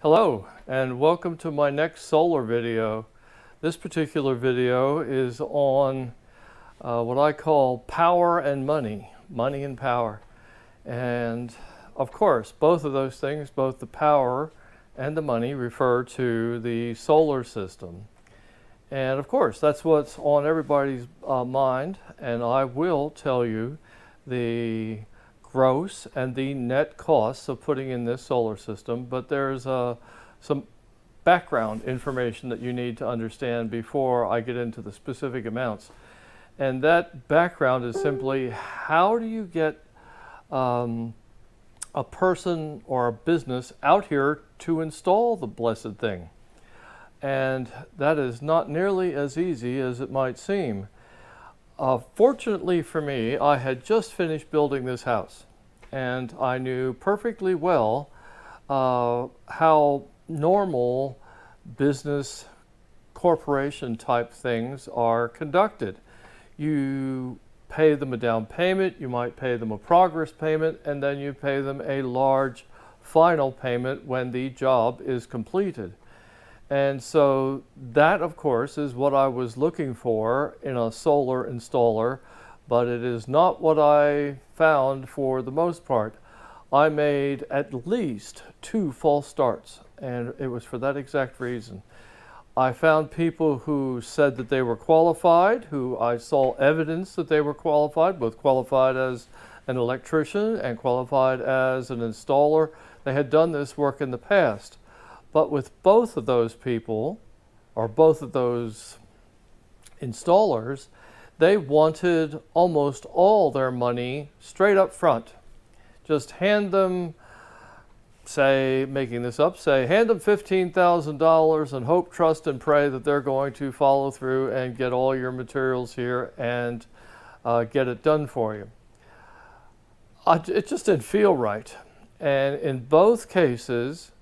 Hello and welcome to my next solar video. This particular video is on what I call power and money, money and power. And of course, both of those things, both the power and the money, refer to the solar system. And of course, that's what's on everybody's mind, and I will tell you the gross and the net costs of putting in this solar system, but there's some background information that you need to understand before I get into the specific amounts. And that background is simply, how do you get a person or a business out here to install the blessed thing? And that is not nearly as easy as it might seem. Fortunately for me, I had just finished building this house, and I knew perfectly well how normal business corporation type things are conducted. You pay them a down payment, you might pay them a progress payment, and then you pay them a large final payment when the job is completed. And so that, of course, is what I was looking for in a solar installer, but it is not what I found for the most part. I made at least 2 false starts, and it was for that exact reason. I found people who said that they were qualified, who I saw evidence that they were qualified, both qualified as an electrician and qualified as an installer. They had done this work in the past. But with both of those people, or both of those installers, they wanted almost all their money straight up front. Just hand them, say, making this up, say, hand them $15,000 and hope, trust, and pray that they're going to follow through and get all your materials here and get it done for you. It just didn't feel right. And in both cases,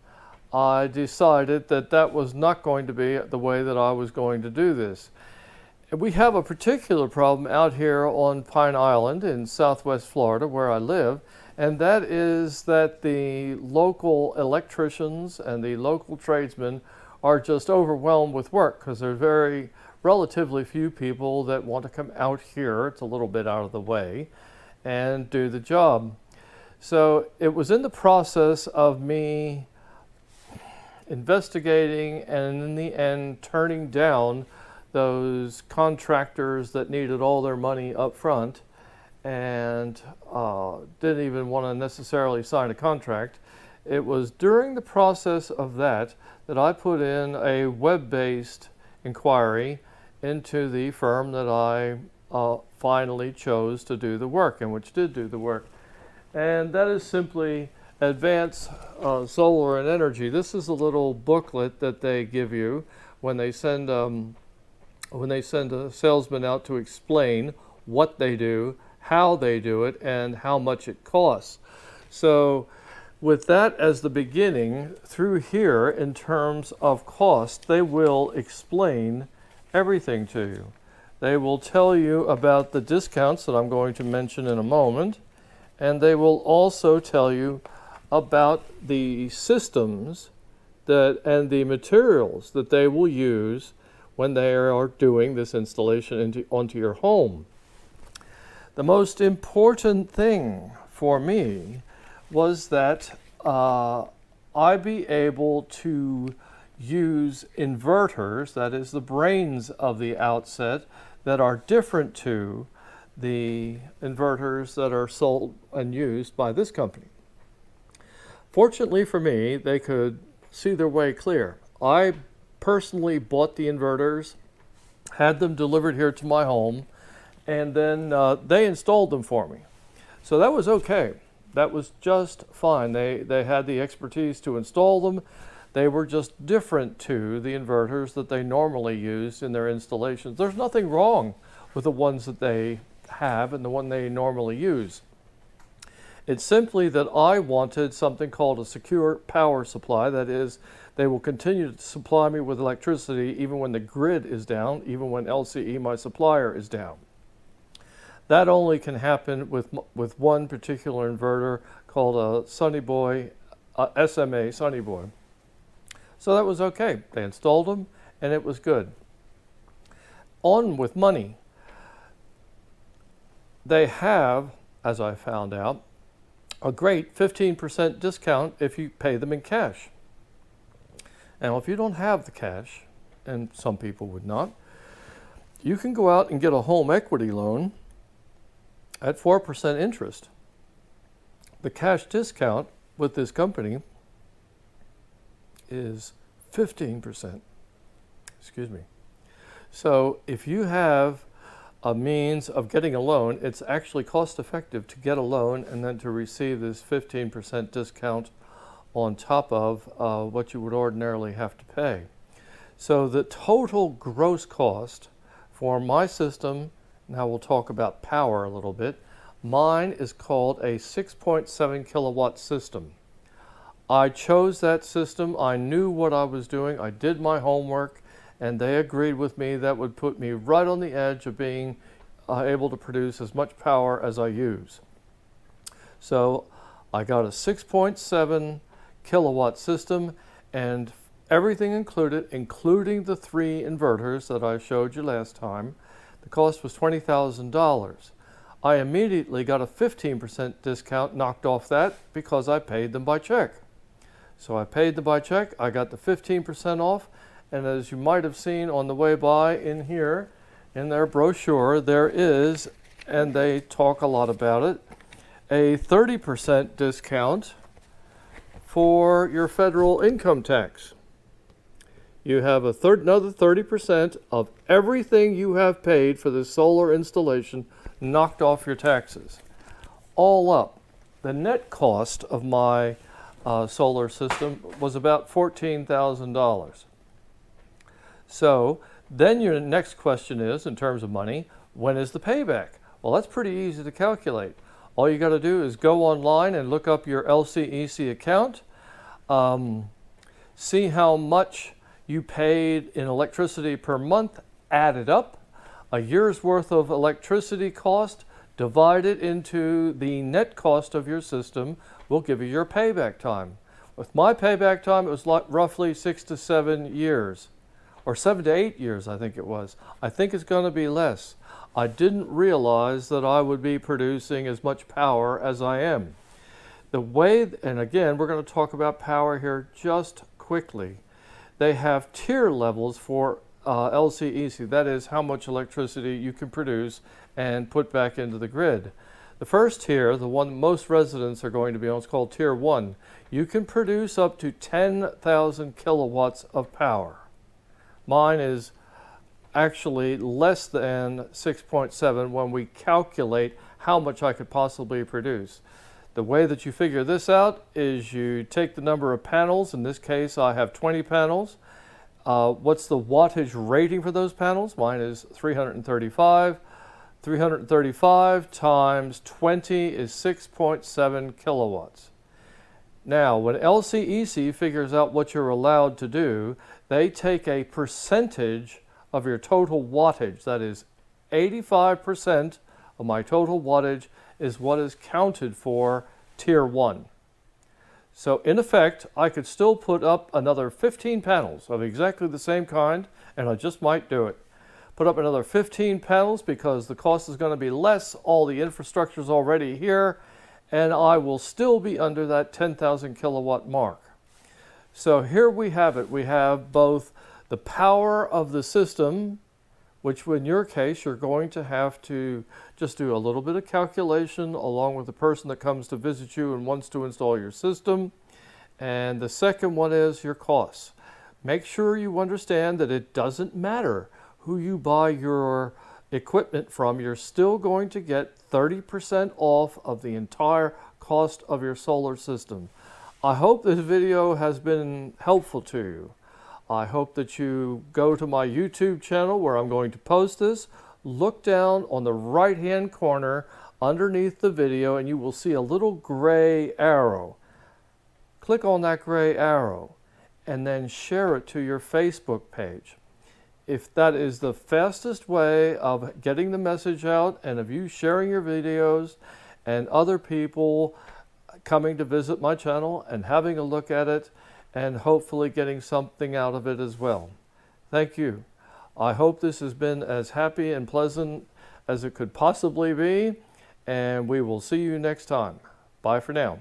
I decided that that was not going to be the way that I was going to do this. We have a particular problem out here on Pine Island in Southwest Florida, where I live, and that is that the local electricians and the local tradesmen are just overwhelmed with work because there are relatively few people that want to come out here. It's a little bit out of the way and do the job. So it was in the process of me investigating and in the end turning down those contractors that needed all their money up front and didn't even want to necessarily sign a contract. It was during the process of that I put in a web-based inquiry into the firm that I finally chose to do the work, and which did do the work. And that is simply Advance Solar and Energy. This is a little booklet that they give you when they send a salesman out to explain what they do, how they do it, and how much it costs. So with that as the beginning, through here in terms of cost, they will explain everything to you. They will tell you about the discounts that I'm going to mention in a moment, and they will also tell you about the systems and the materials that they will use when they are doing this installation onto your home. The most important thing for me was that I be able to use inverters, that is the brains of the outset, that are different to the inverters that are sold and used by this company. Fortunately for me, they could see their way clear. I personally bought the inverters, had them delivered here to my home, and then they installed them for me. So that was okay. That was just fine. They had the expertise to install them. They were just different to the inverters that they normally use in their installations. There's nothing wrong with the ones that they have and the one they normally use. It's simply that I wanted something called a secure power supply. That is, they will continue to supply me with electricity even when the grid is down, even when LCE, my supplier, is down. That only can happen with one particular inverter called a Sunny Boy, SMA Sunny Boy. So that was okay. They installed them and it was good. On with money. They have, as I found out, a great 15% discount if you pay them in cash. Now, if you don't have the cash, and some people would not, you can go out and get a home equity loan at 4% interest. The cash discount with this company is 15%. Excuse me. So if you have a means of getting a loan, it's actually cost effective to get a loan and then to receive this 15% discount on top of what you would ordinarily have to pay. So the total gross cost for my system, now we'll talk about power a little bit, mine is called a 6.7 kilowatt system. I chose that system. I knew what I was doing. I did my homework, and they agreed with me that would put me right on the edge of being able to produce as much power as I use. So I got a 6.7 kilowatt system, and everything included, including the 3 inverters that I showed you last time, the cost was $20,000. I immediately got a 15% discount knocked off that because I paid them by check. So I paid them by check, I got the 15% off, and as you might have seen on the way by in here, in their brochure, there is, and they talk a lot about it, a 30% discount for your federal income tax. You have another 30% of everything you have paid for the solar installation knocked off your taxes. All up, the net cost of my solar system was about $14,000. So then your next question is, in terms of money, when is the payback? Well, that's pretty easy to calculate. All you got to do is go online and look up your LCEC account, see how much you paid in electricity per month, add it up, a year's worth of electricity cost, divide it into the net cost of your system, will give you your payback time. With my payback time, it was like roughly 6 to 7 years, or 7 to 8 years, I think it was. I think it's going to be less. I didn't realize that I would be producing as much power as I am. The way, and again, we're going to talk about power here just quickly. They have tier levels for LCEC, that is how much electricity you can produce and put back into the grid. The first tier, the one most residents are going to be on, is called Tier 1. You can produce up to 10,000 kilowatts of power. Mine is actually less than 6.7 when we calculate how much I could possibly produce. The way that you figure this out is you take the number of panels. In this case, I have 20 panels. What's the wattage rating for those panels? Mine is 335. 335 times 20 is 6.7 kilowatts. Now, when LCEC figures out what you're allowed to do, they take a percentage of your total wattage. That is 85% of my total wattage is what is counted for Tier 1. So in effect, I could still put up another 15 panels of exactly the same kind, and I just might do it. Put up another 15 panels because the cost is going to be less, all the infrastructure is already here, and I will still be under that 10,000 kilowatt mark. So here we have it. We have both the power of the system, which in your case, you're going to have to just do a little bit of calculation along with the person that comes to visit you and wants to install your system. And the second one is your costs. Make sure you understand that it doesn't matter who you buy your equipment from. You're still going to get 30% off of the entire cost of your solar system. I hope this video has been helpful to you. I hope that you go to my YouTube channel where I'm going to post this. Look down on the right-hand corner underneath the video and you will see a little gray arrow. Click on that gray arrow and then share it to your Facebook page. If that is the fastest way of getting the message out and of you sharing your videos and other people coming to visit my channel and having a look at it and hopefully getting something out of it as well. Thank you. I hope this has been as happy and pleasant as it could possibly be, and we will see you next time. Bye for now.